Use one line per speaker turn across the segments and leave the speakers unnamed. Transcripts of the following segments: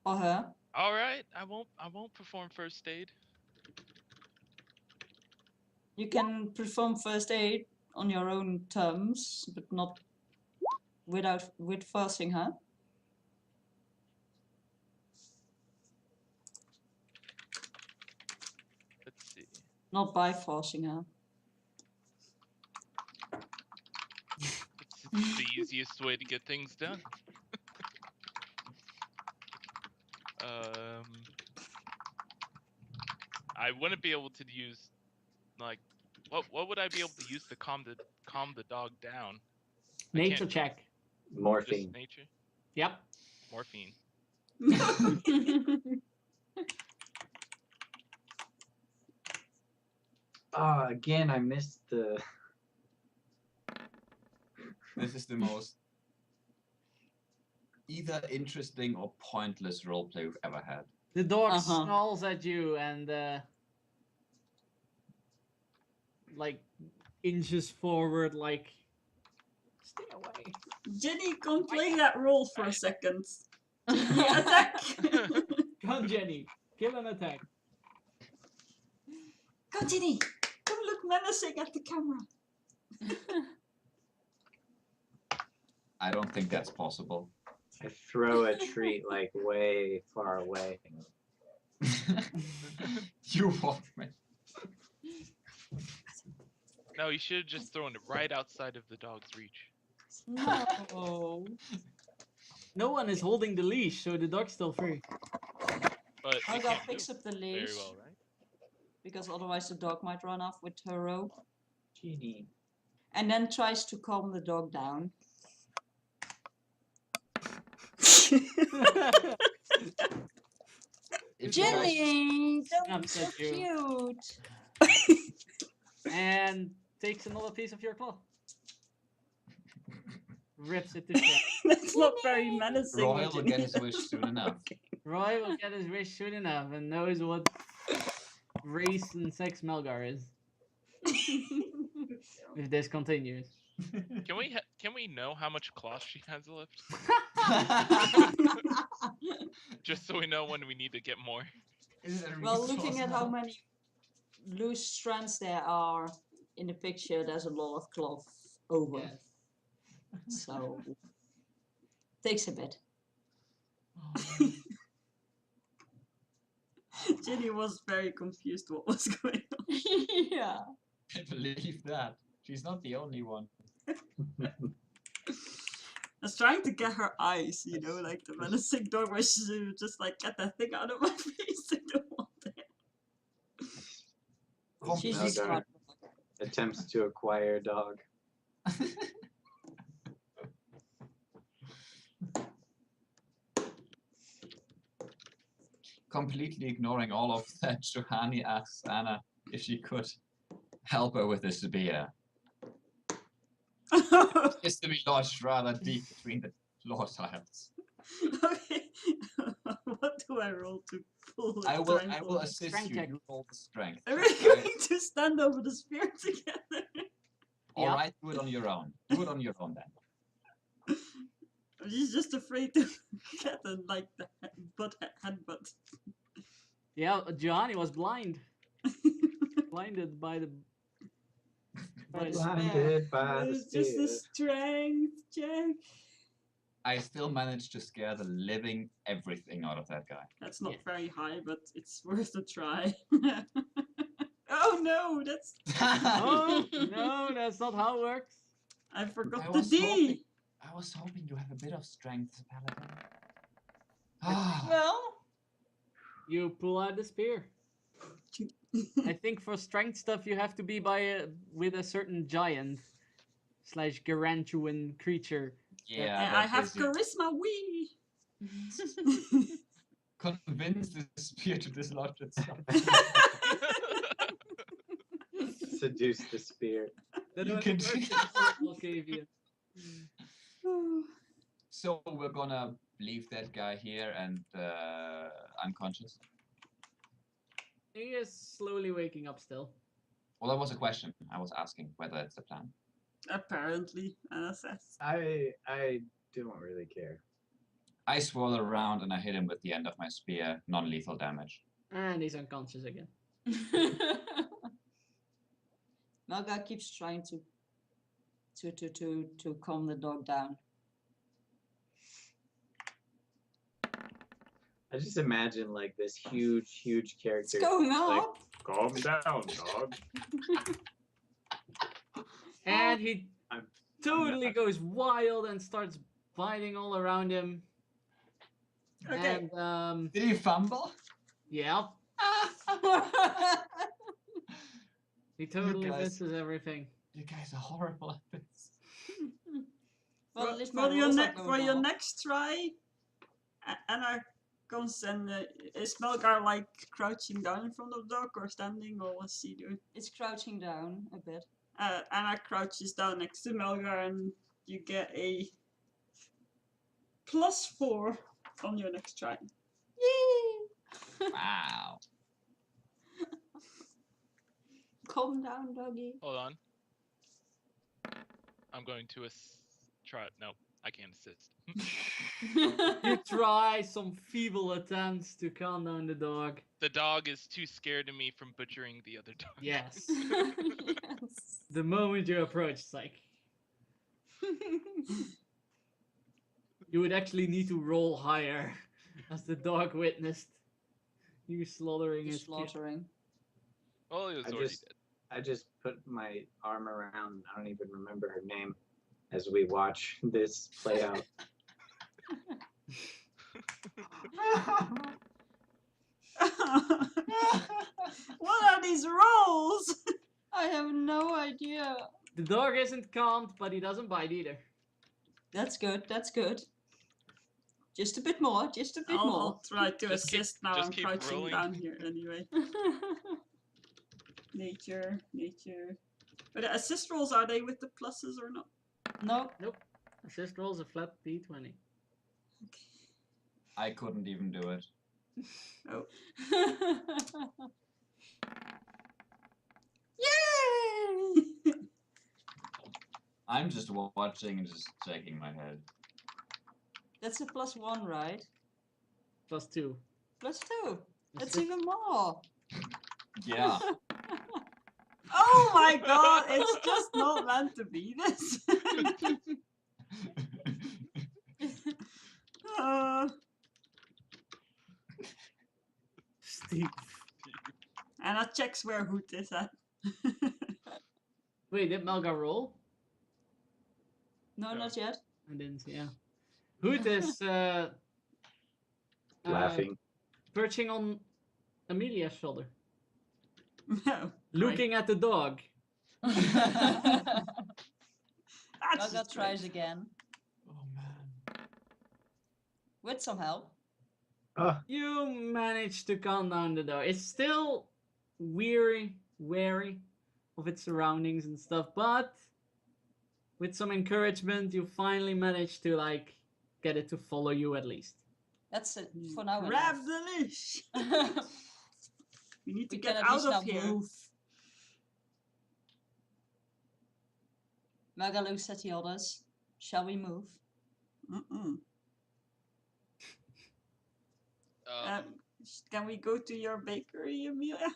or her.
All right, I won't perform first aid.
You can perform first aid on your own terms, but not with forcing her.
Let's see.
Not by forcing her.
It's the easiest way to get things done. I wouldn't be able to use like what would I be able to use to calm the dog down? I
Nature
can't
check.
just
Morphine.
nature
Yep.
morphine.
Ah, again, I missed the.
This is the most either interesting or pointless roleplay we've ever had.
The dog
Uh-huh.
snarls at you and like inches forward, like stay away.
Jenny, come play that role for a second. Jenny, attack!
Come on, Jenny. Kill an attack.
Go, Jenny! Come look menacing at the camera.
I don't think that's possible.
I throw a treat like way far away.
You walk me.
No, you should have just thrown it right outside of the dog's reach.
No.
No one is holding the leash, so the dog's still free.
But they
Helga
can't
picks
move
up the
very
leash,
well, right?
because otherwise the dog might run off with her rope,
Genie.
and then tries to calm the dog down.
If you guys-
Jenny, don't be
Snaps
so
at you.
cute.
And takes another piece of your claw. Rips it to shreds.
That's not very menacing.
Roy will
Jenny.
get his wish soon enough.
Roy will get his wish soon enough and knows what race and sex Melgar is if this continues.
Can we know how much cloth she has left? Just so we know when we need to get more.
Well, looking at how many loose strands there are in the picture, there's a lot of cloth over.
Yes.
So takes a bit. Jenny was very confused what was going on. Yeah.
I believe that. She's not the only one.
I was trying to get her eyes, you know, like the menacing dog where she would just like get that thing out of my face. I don't want that. She's
No
a
dog.
smart
Attempts to acquire dog.
Completely ignoring all of that, Johanni asks Anna if she could help her with the spear.
dog.
It's to be lodged rather deep between the floor tiles.
Okay. What do I roll to pull the
I will
strength
I will
on?
assist
Strength
you.
check.
You roll the strength.
Are we going to stand over the spear together?
All
Yeah.
right, do it on your own. Do it on your own then.
She's just afraid to get a, like the headbutt.
Yeah, Giovanni was blind. Blinded by the spear.
Blinded by the
It's just a
spear.
strength check.
I still managed to scare the living everything out of that guy.
That's not
Yes.
very high, but it's worth a try. Oh no, that's
Oh no, that's not how it works.
I forgot
I
the
was
D.
hoping- I was hoping you have a bit of strength, Paladin. Ah,
Well,
You pull out the spear. I think for strength stuff you have to be with a certain giant / gargantuan creature.
yeah.
I
that
have
is it.
charisma. Wee.
Convince the spear to dislodge itself.
Seduce the spear.
That
You
was
can
worth
do-
it for Malkavian.
So we're gonna leave that guy here and unconscious.
He is slowly waking up still.
Well, that was a question. I was asking whether it's the plan.
Apparently, Anna says.
I don't really care.
I swirl around and I hit him with the end of my spear, non-lethal damage.
And he's unconscious again.
Melga keeps trying to calm the dog down.
I just imagine like this huge
What's
character.
going on?
Like, calm down, dog.
And he
I'm
totally
not-
goes wild and starts biting all around him.
Okay.
And
Did he fumble?
yeah, he totally
guys-
misses everything.
You guys are horrible at this.
Well,
Well,
at least
well,
my
your
rules are
ne-
going
for your
well.
next try, Anna comes and is Melgar like crouching down in front of the dog or standing, or what's he doing?
It's crouching down a bit.
Anna crouches down next to Melgar and you get a +4 on your next try.
Yay!
Wow.
Calm down, doggy.
Hold on. I'm going to try. No, I can't assist.
You try some feeble attempts to calm down the dog.
The dog is too scared of me from butchering the other dog.
Yes.
Yes.
The moment you approach, it's like you would actually need to roll higher, as the dog witnessed you slaughtering
You're
his kid.
slaughtering.
Well, it was
I
already
just-
dead.
I just put my arm around, I don't even remember her name, as we watch this play out.
What are these rolls?
I have no idea.
The dog isn't calmed, but he doesn't bite either.
That's good. That's good. Just a bit more. Just a bit
I'll
more.
try to
Just keep-
assist now.
just
I'm
keep
crouching
rolling.
down here anyway. Nature. But the assist rolls, are they with the pluses or not?
No.
Assist rolls a flat d20.
I couldn't even do it.
Yay!
I'm just watching and just shaking my head.
That's a +1, right?
+2.
+2. That's
Assist-
even more.
Yeah.
Oh my god, it's just not meant to be this. uh,
Steve.
Anna checks where Hoot is at.
Wait, did Melgar roll?
No,
No.
not yet.
I didn't see. Yeah. Hoot is
Laughing.
perching on Amelia's shoulder,
No.
looking at the dog.
That's
Melga
just
tries
great.
again.
Oh man.
With some help.
You manage to calm down the dog. It's still wary of its surroundings and stuff, but with some encouragement, you finally manage to like get it to follow you at least.
That's it for now.
Grab
enough.
the leash. We need to
We
get
can at
out
least
of
now
here.
move. Melga looks at the others. Shall we move?
Mm-mm. Can we go to your bakery, Amelia?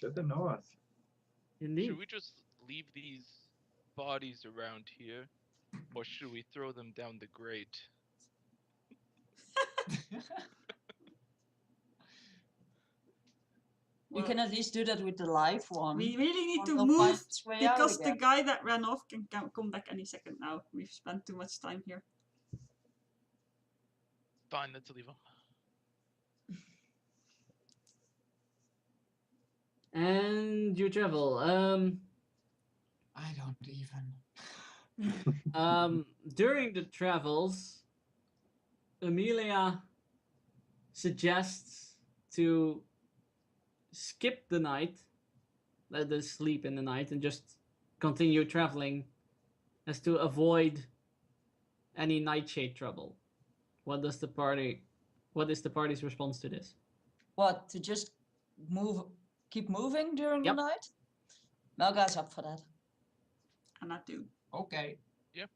To the north.
Indeed.
Should we just leave these bodies around here? Or should we throw them down the grate?
We
Well,
can at least do that with the live one.
We really need to
One will find
move
its way out
because the
again.
guy that ran off can come back any second now. We've spent too much time here.
Fine, let's leave them.
And you travel.
I don't even.
During the travels, Amelia suggests to skip the night, let us sleep in the night, and just continue traveling, as to avoid any nightshade trouble. What is the party's response to this?
What, to just keep moving during
Yep.
the night? Melga's up for that.
And I do.
Okay.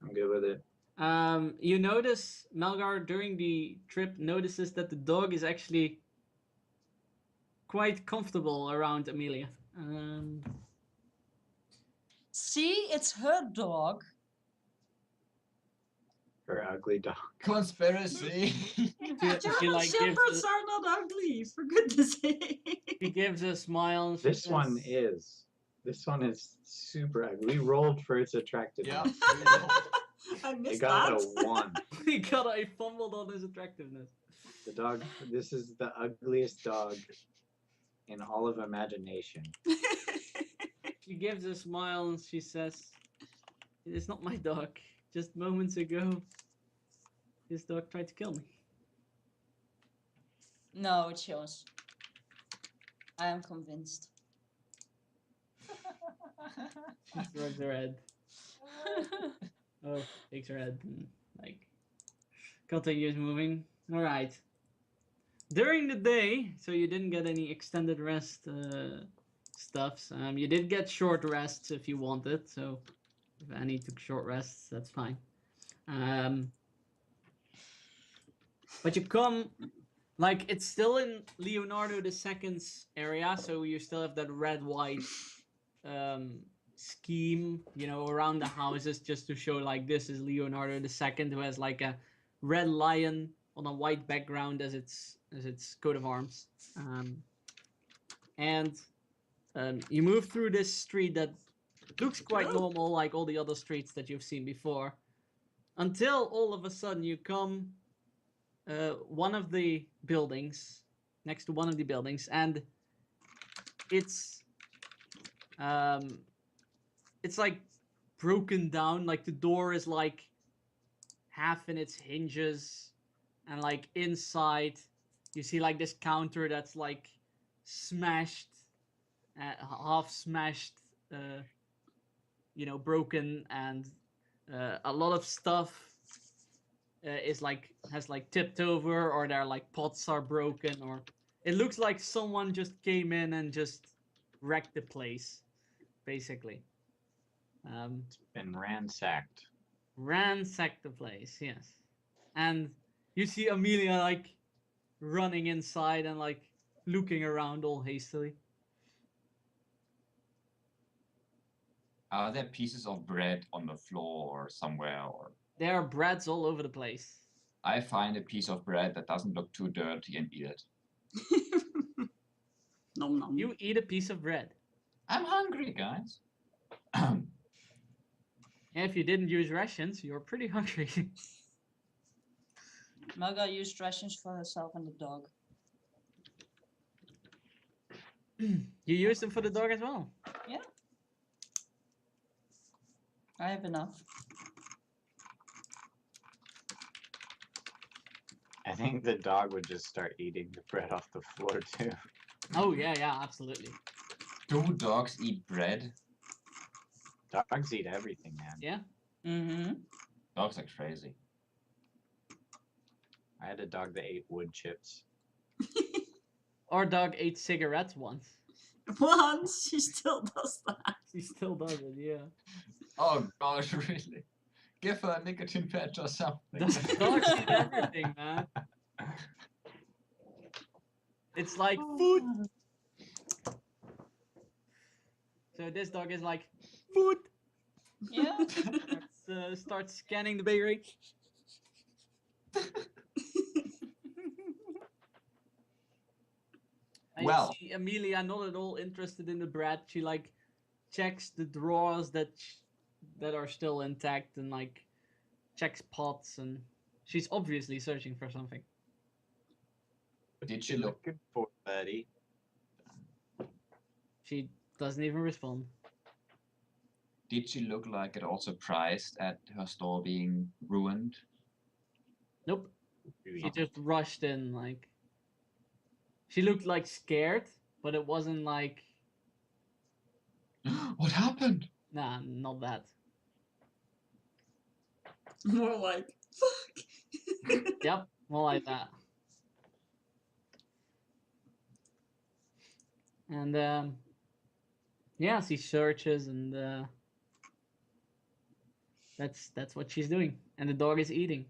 I'm good with it.
You notice Melgar during the trip notices that the dog is actually quite comfortable around Amelia.
See, it's her dog.
Her ugly dog.
Conspiracy.
She
German
like gives
shepherds
a,
are not ugly, for goodness sake.
she gives a smile. And she
This one
says,
is. This one is super ugly. We rolled for its attractiveness.
Yeah.
I
It
missed
got
that.
a 1.
he got a fumbled on his attractiveness.
The dog. This is the ugliest dog in all of imagination.
She gives a smile and she says, "It is not my dog. Just moments ago, this dog tried to kill me."
No, it's yours. I am convinced.
She shrugs her head. Oh, shakes her head and like continues moving. All right. During the day, so you didn't get any extended rest stuffs. You did get short rests if you wanted. So if Annie took short rests, that's fine. But you come, like it's still in Leonardo II's area, so you still have that red-white scheme, you know, around the houses, just to show like this is Leonardo II, who has like a red lion on a white background as its coat of arms. And you move through this street that looks quite normal, like all the other streets that you've seen before, until all of a sudden you come one of the buildings, next to one of the buildings, and it's like broken down. Like the door is like half in its hinges, and like inside you see like this counter that's like smashed, half smashed, you know, broken, and a lot of stuff is like has like tipped over, or their like pots are broken, or it looks like someone just came in and just wrecked the place, basically.
Been ransacked.
Ransacked the place, yes. And you see Amelia like running inside and like looking around all hastily.
Are there pieces of bread on the floor or somewhere? Or
There are breads all over the place.
I find a piece of bread that doesn't look too dirty and eat it.
Nom nom.
You eat a piece of bread.
I'm hungry, guys.
And if you didn't use rations, you're pretty hungry.
Melga used rations for herself and the dog.
You use them for the dog as well.
I have enough.
I think the dog would just start eating the bread off the floor too.
Oh yeah, absolutely.
Do dogs eat bread?
Dogs eat everything, man.
Yeah.
Mm-hmm.
Dogs are crazy.
I had a dog that ate wood chips.
Our dog ate cigarettes once.
Once, she still does that.
She still does it, yeah.
Oh gosh, really? Give her a nicotine patch or something.
Dogs eat everything, man. It's like food. So this dog is like, food.
Yeah.
Starts scanning the bakery. And
Well.
you see Amelia not at all interested in the bread. She like checks the drawers that are still intact, and like checks pots, and she's obviously searching for something.
Did she look?
Good for buddy.
She doesn't even respond.
Did she look like at all surprised at her store being ruined?
Nope.
Really?
She just rushed in, like she looked like scared, but it wasn't like,
What happened?
nah, not that.
More like, fuck.
Yep, more like that. And yeah, she searches, and That's what she's doing, and the dog is eating.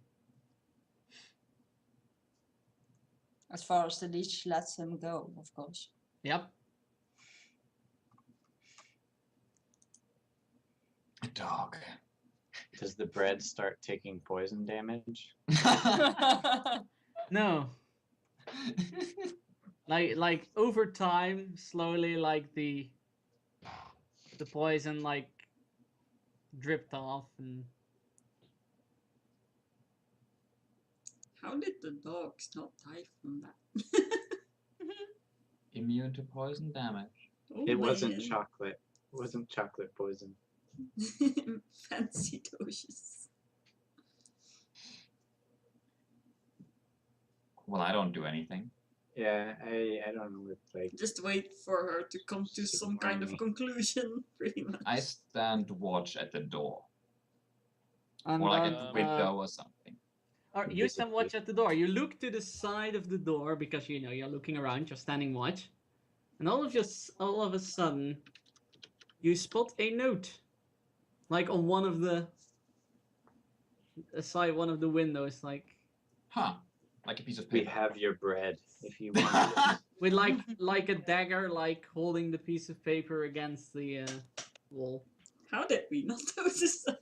As far as the leash lets him go, of course.
Yep.
A dog.
Does the bread start taking poison damage?
No, like over time, slowly, like the poison like dripped off, and
How did the dogs not die from that?
Immune to poison damage.
Oh,
It wasn't
man.
chocolate. It wasn't chocolate poison.
Fancy doses.
Well, I don't do anything.
Yeah, I don't know what like.
Just wait for her to come to
Super
some kind of
whiny.
conclusion, pretty much.
I stand watch at the door,
and
or like
then,
at the window or something.
you stand watch at the door. You look to the side of the door because you know you're looking around. You're standing watch, and all of a sudden, you spot a note, like on one of the side one of the windows, like
Huh? Like a piece of
We
paper.
have your bread if you want it.
with like a dagger, like holding the piece of paper against the wall.
How did we not notice that?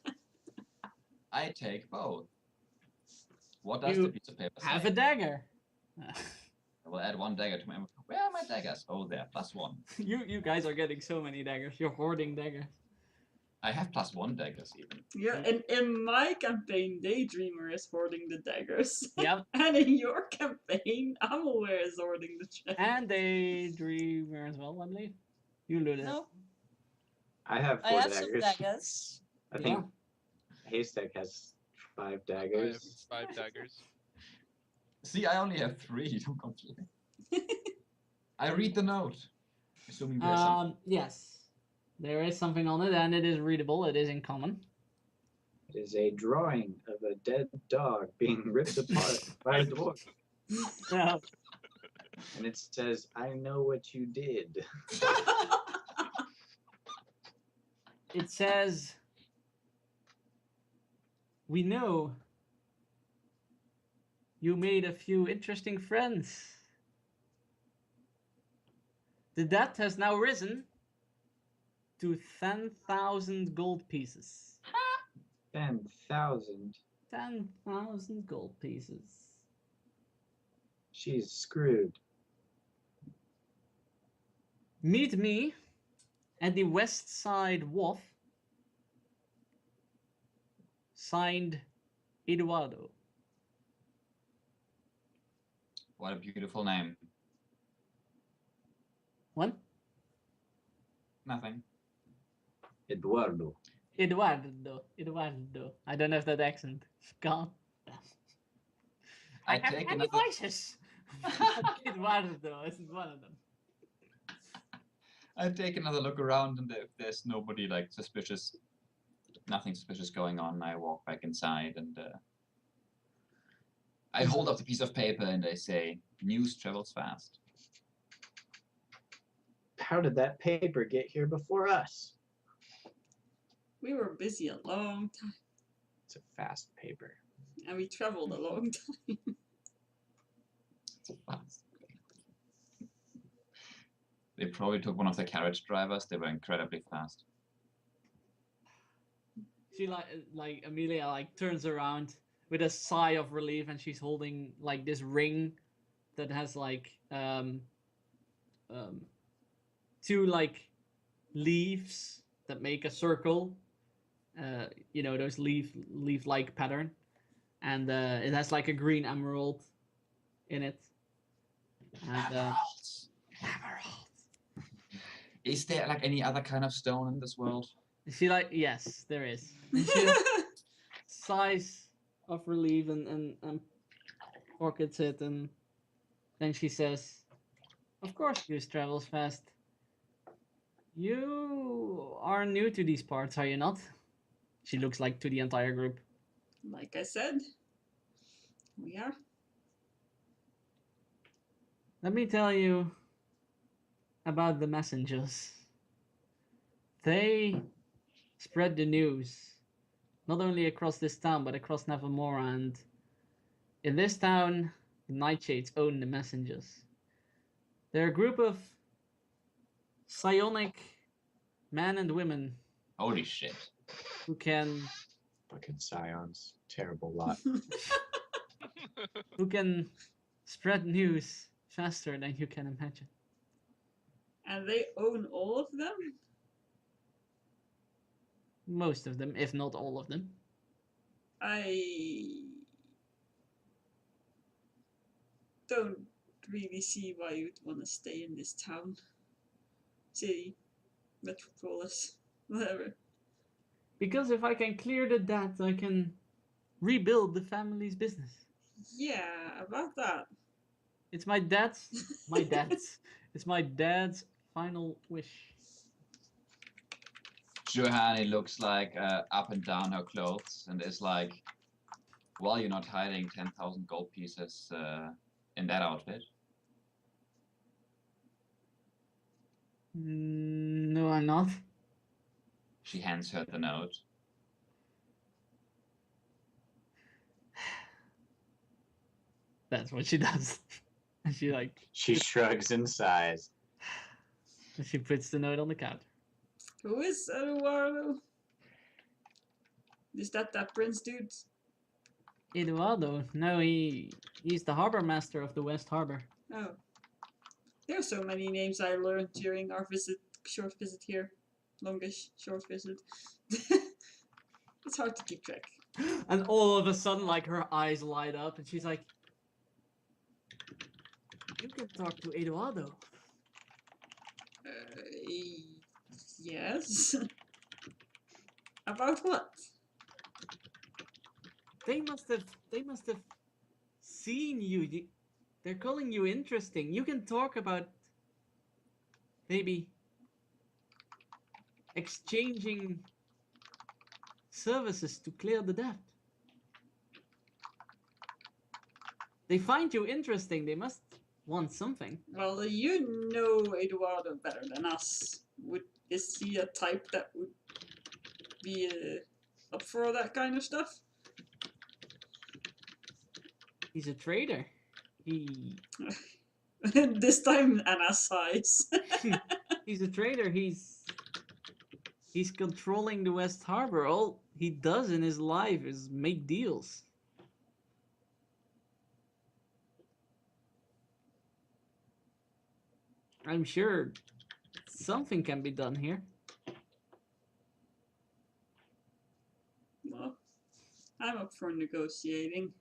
I take both. What does
You
the piece of paper say?
Have a dagger.
I will add one dagger to my inventory. Where are my daggers? Oh, there, +1.
You guys are getting so many daggers. You're hoarding daggers.
I have +1 daggers even.
Yeah, in my campaign, Daydreamer is hoarding the daggers.
Yep.
And in your campaign, Amalware is hoarding the chest.
And Daydreamer as well, I believe. You looted.
No,
I have
I
4
have some
daggers.
daggers.
I think Haystack has 5
I have
daggers.
5 daggers.
See, I only have 3. Don't complain. I read the note. Assuming there's something.
Yes. There is something on it, and it is readable. It is in common.
It is a drawing of a dead dog being ripped apart by a dwarf.
No.
And it says, I know what you did.
It says, "We know you made a few interesting friends. The debt has now risen to 10,000 gold pieces.
10,000.
10,000 gold pieces.
She's screwed.
Meet me at the West Side Wharf. Signed, Eduardo."
What a beautiful name.
What?
Nothing.
Eduardo.
Eduardo. I don't have that accent. God. I have
take
many
another.
voices. Eduardo isn't one of them.
I take another look around, and if there's nobody like suspicious, nothing suspicious going on, I walk back inside and I hold up the piece of paper and I say, "News travels fast."
How did that paper get here before us?
We were busy a long time,
It's a fast paper.
and we traveled a long time.
It's fast. They probably took one of the carriage drivers. They were incredibly fast.
She like Amelia like turns around with a sigh of relief, and she's holding like this ring that has like 2 like leaves that make a circle. You know, those leaf like pattern, and it has like a green emerald in it. And
Emeralds. Is there like any other kind of stone in this world?
she like, yes, there is. And she sighs of relief and pockets it, and then she says, "Of course, news travels fast. You are new to these parts, are you not?" She looks like to the entire group.
Like I said, we are.
Let me tell you about the messengers. They spread the news not only across this town, but across Nevermore. And in this town, the Nightshades own the messengers. They're a group of psionic men and women
Holy shit.
who can
Fucking scions. Terrible lot.
spread news faster than you can imagine.
And they own all of them?
Most of them, if not all of them.
I don't really see why you'd want to stay in this town. City. Metropolis. Whatever.
Because if I can clear the debt, I can rebuild the family's business.
Yeah, about that.
It's my dad's final wish.
Johanny looks like up and down her clothes and is like, well, you're not hiding 10,000 gold pieces in that outfit.
No, I'm not.
She hands her the note.
That's what she does. And she like
She shrugs and sighs.
she puts the note on the counter.
Who is Eduardo? Is that prince dude?
Eduardo, no, he's the harbor master of the West Harbor.
Oh. There are so many names I learned during our short visit here. Longish short visit. It's hard to keep track.
And all of a sudden, like, her eyes light up, and she's like, "You can talk to Eduardo."
Yes. About what?
They must have seen you. They're calling you interesting. You can talk about maybe exchanging services to clear the debt. They find you interesting. They must want something.
Well, you know Eduardo better than us. Is he a type that would be up for all that kind of stuff?
He's a trader. He
This time Anna sighs.
he's a trader. He's controlling the West Harbor. All he does in his life is make deals. I'm sure something can be done here.
Well, I'm up for negotiating.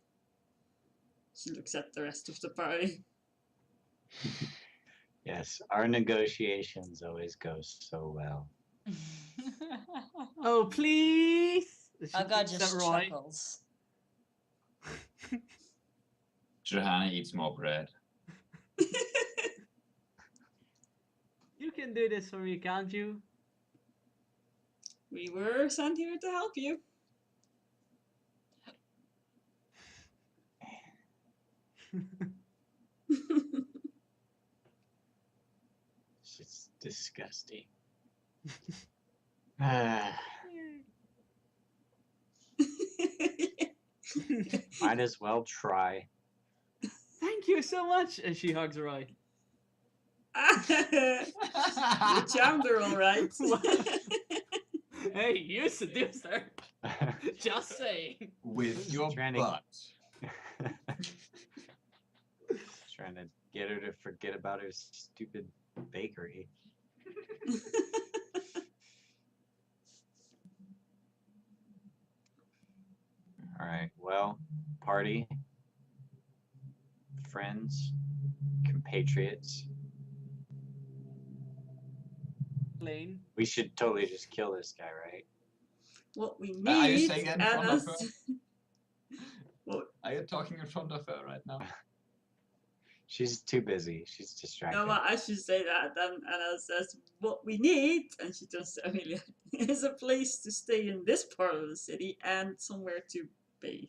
She looks at the rest of the party.
Yes, our negotiations always go so well.
Oh, please! She
Aga
thinks
just
that Roy-
chuckles.
Johanny eats more bread.
You can do this for me, can't you?
We were sent here to help you.
It's disgusting. Might as well try.
Thank you so much! And she hugs Roy.
You charmed her all right.
Hey, you seduced her. Just saying.
With your
Trying to-
butt.
Trying to get her to forget about her stupid bakery. Alright, well, party, friends, compatriots.
Lane.
We should totally just kill this guy, right?
What we
Are you
need,
saying that in front of
Anna's...
Are you talking in front of her right now?
She's too busy. She's distracted.
No, well, I should say that. Then Anna says, what we need, and she turns to Amelia, is a place to stay in this part of the city and somewhere to bathe.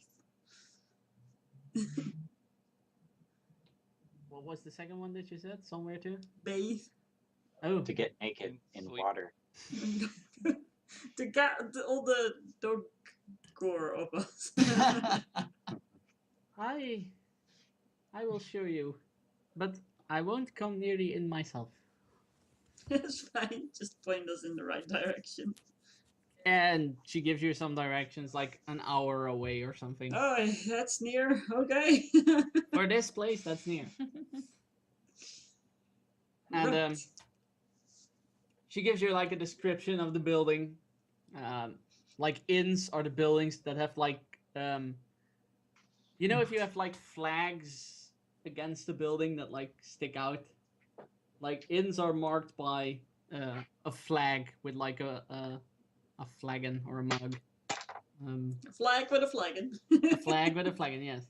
What was the second one that you said? Somewhere to?
Bathe.
Oh,
To get naked
And
in
sleep.
water.
To get all the gore of us.
I will show you, but I won't come near the inn myself.
It's fine. Just point us in the right direction.
And she gives you some directions, like an hour away or something.
Oh, that's near. Okay.
For this place, that's near. And
Right.
she gives you like a description of the building. Like inns are the buildings that have like, you know, if you have like flags against the building that like stick out. Like inns are marked by a flag with like a flagon or a mug.
A flag with a flagon.
A flag with a flagon, yes.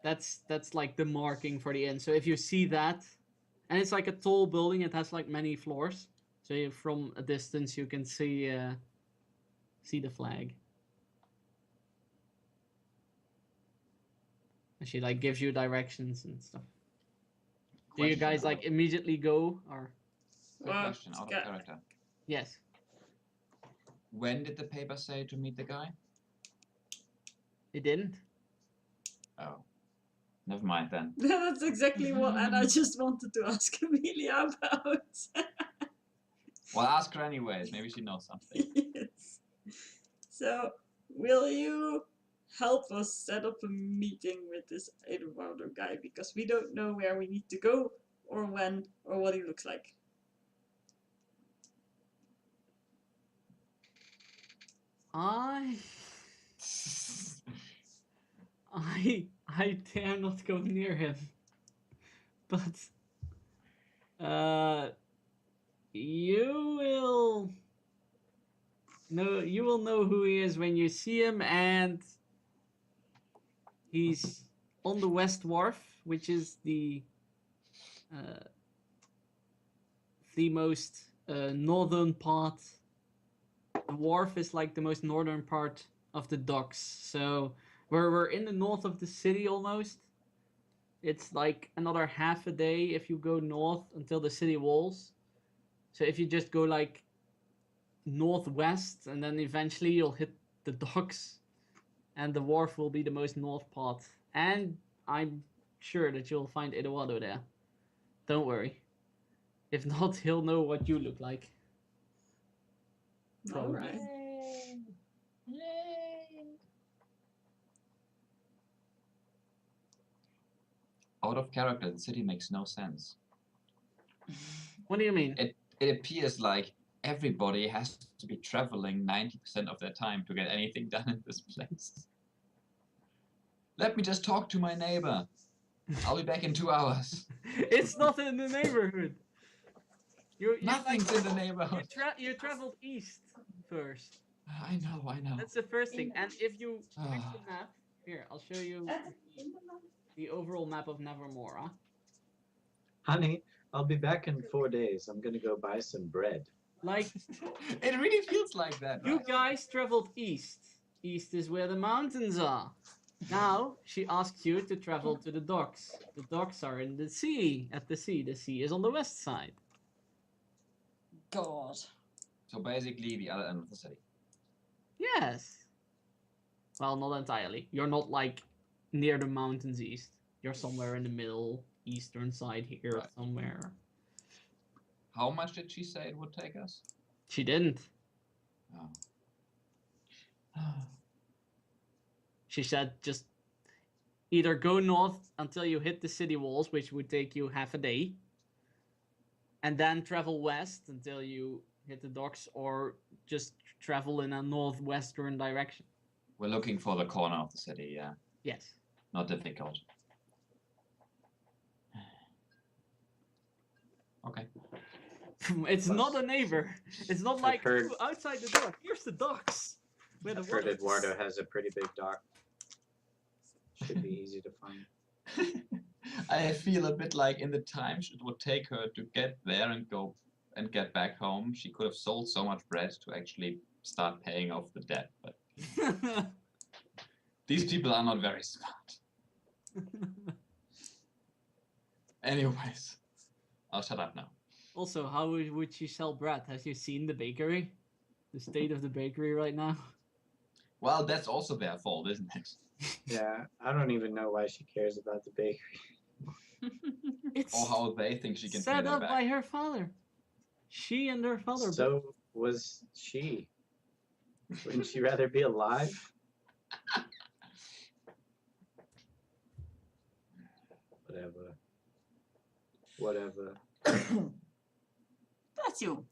That's like the marking for the inn. So if you see that, and it's like a tall building, it has like many floors. So from a distance you can see the flag. And she like gives you directions and stuff. Do you guys like immediately go or?
Quick
Well,
question out of
Sca-
character.
Yes.
When did the paper say to meet the guy?
It didn't.
Oh, never mind then.
That's exactly what Anna just wanted to ask Amelia about.
Well, ask her anyways. Maybe she knows something.
Yes. So, will you help us set up a meeting with this Eduardo guy? Because we don't know where we need to go, or when, or what he looks like.
I dare not go near him. But you will know who he is when you see him, and he's on the West Wharf, which is the most northern part. The wharf is like the most northern part of the docks. So we're in the north of the city almost. It's like another half a day if you go north until the city walls. So if you just go like northwest, and then eventually you'll hit the docks, and the wharf will be the most north part. And I'm sure that you'll find Eduardo there. Don't worry. If not, he'll know what you look like. Probably.
Alright.
Out of character, the city makes no sense.
What do you mean?
It appears like everybody has to be traveling 90% of their time to get anything done in this place. Let me just talk to my neighbor. I'll be back in 2 hours.
It's not in the neighborhood. You
Nothing's in the neighborhood.
you traveled east first.
I know.
That's the first thing. And if you check
Ah.
the map, here I'll show you the overall map of Nevermore.
Honey, I'll be back in 4 days. I'm gonna go buy some bread.
Like
It really feels like that.
you
Right?
guys traveled east. East is where the mountains are. Now she asks you to travel to the docks. The docks are in the sea. At the sea. The sea is on the west side.
God.
So basically, the other end of the city.
Yes. Well, not entirely. You're not like near the mountains east. You're somewhere in the middle, eastern side here,
Right.
somewhere.
How much did she say it would take us?
She didn't.
Oh.
She said just either go north until you hit the city walls, which would take you half a day, and then travel west until you hit the docks, or just travel in a northwestern direction.
We're looking for the corner of the city, yeah.
Yes.
Not difficult. Okay.
It's not a neighbor. It's not
I've
like
heard-
"Ooh, outside the dock. Here's the docks. Where the
I've heard
water is."
Eduardo has a pretty big dock. Should be easy to find.
I feel a bit like in the time it would take her to get there and go and get back home, she could have sold so much bread to actually start paying off the debt. But these people are not very smart. Anyways, I'll shut up now.
Also, how would she sell bread? Have you seen the bakery? The state of the bakery right now?
Well, that's also their fault, isn't it?
Yeah, I don't even know why she cares about the bakery.
It's
Or how they think she can pay
set
them
up
back.
by her father. She and her father.
So was she. Wouldn't she rather be alive? Whatever. Whatever.
That's you.